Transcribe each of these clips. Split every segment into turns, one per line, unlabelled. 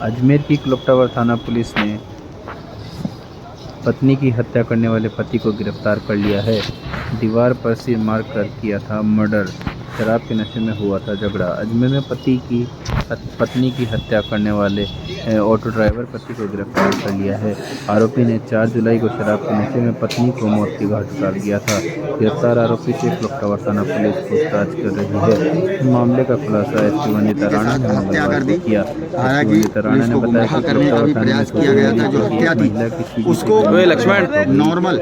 अजमेर की clock tower थाना police ने पत्नी की हत्या करने वाले पति को गिरफ्तार कर लिया है। दीवार पर सिर मार कर किया था मर्डर। शराब के नशे में हुआ था झगड़ा। अजमेर में पत्नी की हत्या करने वाले ऑटो ड्राइवर पति को गिरफ्तार कर लिया है। आरोपी ने 4 जुलाई को शराब के नशे में पत्नी को मौत के घाट उतार दिया था। गिरफ्तार आरोपी से क्लॉक टावर थाना पुलिस पूछताछ कर रही है। इस मामले का खुलासा एसपी वंदिता राणा ने मंगलवार को किया। एसपी वंदिता राणा ने बताया कि क्लॉक टावर थाने में सूचना मिली थी कि एक महिला की सीधी से
लक्ष्मण
नॉर्मल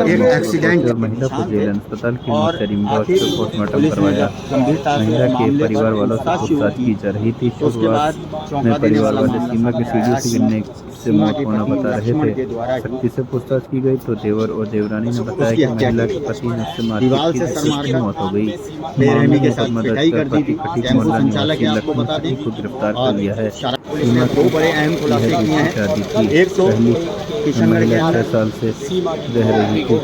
एक एक्सीडेंट
और महिला को जेल अस्पताल की मोर्चरी में रखकर पोस्टमार्टम करवाया। महिला के परिवार वालों से पूछताछ की जा रही थी। शुरुआत में परिवार वाले सीमा के सीढ़ी से गिरने से मौत होना बता रहे थे। शक्ति से पूछताछ की गई तो देवर और देवरानी ने बताया कि महिला के पति ने उससे मारपीट की जिसकी मौत हो गई। मामले में मुकदमा दर्ज कर पति खटीक मोहल्ला निवासी लक्ष्मण पति को गिरफ्तार कर लिया है। सीमा
दो बड़े अहम खुलासे किए हैं।
शादी थी।
एक तो किशनगढ़ के
6 साल से रह रही थी।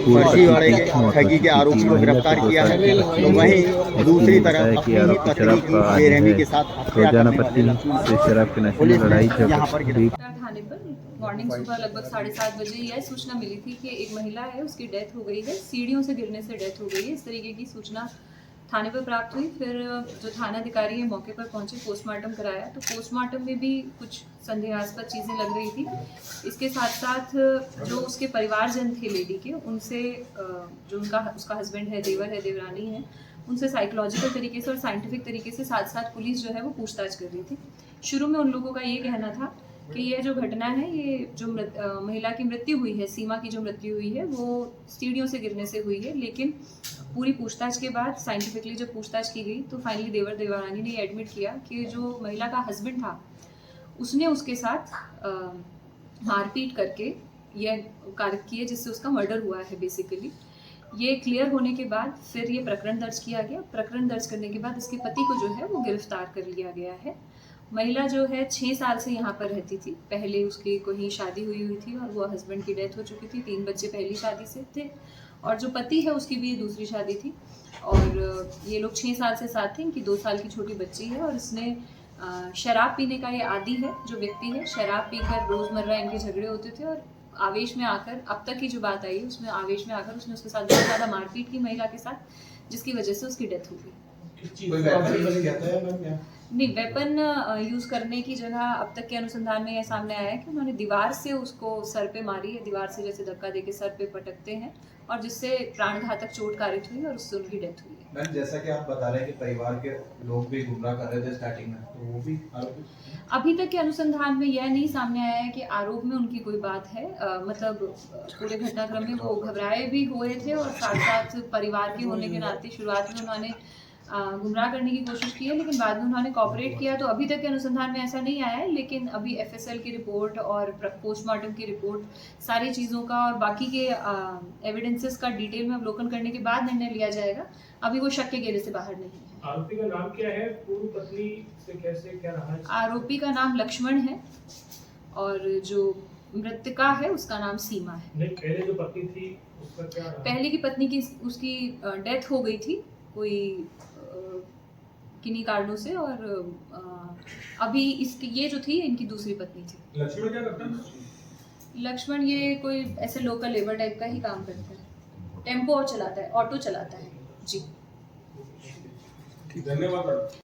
फर्जीवाड़े के ठगी के आरोपी को गिरफ्तार किया है। तो वहीं दूसरी तरफ
कि आरोपी शराब का आदी
बेरहमी
है।
के साथ
रोजाना पत्नी से शराब के नशे में लड़ाई झगड़ी।
थाने पर मॉर्निंग सुबह लगभग 7:30 बजे यह सूचना मिली थी कि एक महिला है, उसकी डेथ हो गई है, सीढ़ियों से गिरने से डेथ हो गई है। इस तरीके की सूचना थाने पर प्राप्त हुई। फिर जो थाना अधिकारी है मौके पर पहुंचे, पोस्टमार्टम कराया। तो पोस्टमार्टम में भी कुछ संदेहास्पद चीज़ें लग रही थी। इसके साथ साथ जो उसके परिवारजन थे लेडी के, उनसे जो उसका हस्बैंड है, देवर है, देवरानी है, उनसे साइकोलॉजिकल तरीके से और साइंटिफिक तरीके से साथ साथ पुलिस जो है वो पूछताछ कर रही थी। शुरू में उन लोगों का ये कहना था कि यह जो घटना है, ये जो महिला की मृत्यु हुई है, सीमा की जो मृत्यु हुई है, वो सीढ़ियों से गिरने से हुई है। लेकिन पूरी पूछताछ के बाद साइंटिफिकली जब पूछताछ की गई तो फाइनली देवर देवरानी ने एडमिट किया कि जो महिला का हस्बैंड था, उसने उसके साथ मारपीट करके यह कार्य किए जिससे उसका मर्डर हुआ है बेसिकली। ये क्लियर होने के बाद फिर ये प्रकरण दर्ज किया गया। प्रकरण दर्ज करने के बाद इसके पति को जो है वो गिरफ्तार कर लिया गया है। महिला जो है 6 साल से यहाँ पर रहती थी। पहले उसकी कोई शादी हुई थी और वो हस्बैंड की डेथ हो चुकी थी। 3 बच्चे पहली शादी से थे और जो पति है उसकी भी दूसरी शादी थी। और ये लोग 6 साल से साथ थे। इनकी 2 साल की छोटी बच्ची है और इसने शराब पीने का ये आदी है जो व्यक्ति है। शराब पीकर रोज़मर्रा इनके झगड़े होते थे और आवेश में आकर, अब तक की जो बात आई उसमें आवेश में आकर उसने उसके साथ बहुत ज़्यादा मारपीट की महिला के साथ, जिसकी वजह से उसकी डेथ हो गई। नहीं, वेपन यूज़ करने की जगह अब तक के अनुसंधान में यह सामने आया है कि उन्होंने दीवार से उसको सर पे मारी है। दीवार से जैसे धक्का देके सर पे पटकते हैं और जिससे प्राणघातक चोट कारित हुई और उससे उनकी डेथ हुई है।
मैम, जैसा कि आप बता रहे हैं कि परिवार के लोग भी गुमराह कर रहे थे स्टार्टिंग में, तो वो भी आरोपी?
अभी तक के अनुसंधान में यह नहीं सामने आया है कि आरोप में उनकी कोई बात है। मतलब पूरे घटनाक्रम में वो घबराए भी हुए थे और साथ साथ परिवार के होने के नाते शुरुआत में उन्होंने गुमराह करने की कोशिश की है, लेकिन बाद में उन्होंने कॉपरेट किया। तो अभी तक के अनुसंधान में ऐसा नहीं आया है, लेकिन अभी एफएसएल की रिपोर्ट और पोस्टमार्टम की रिपोर्ट, सारी चीज़ों का और बाकी के एविडेंसेस का डिटेल में अवलोकन करने के बाद निर्णय लिया जाएगा। अभी वो शक के घेरे से बाहर नहीं है।
आरोपी का नाम क्या है? पूर्व पत्नी से कैसे क्या रहा है?
आरोपी का नाम लक्ष्मण है और जो मृतका है उसका नाम सीमा है।
नहीं, पहले जो पत्नी थी उसका क्या रहा?
पहले की पत्नी की उसकी डेथ हो गई थी कोई किन्हीं कारणों से, और अभी इसकी ये जो थी इनकी दूसरी पत्नी थी।
लक्ष्मण क्या करता है?
लक्ष्मण ये कोई ऐसे लोकल लेबर टाइप का ही काम करता है। टेम्पो चलाता है, ऑटो चलाता है जी।
धन्यवाद।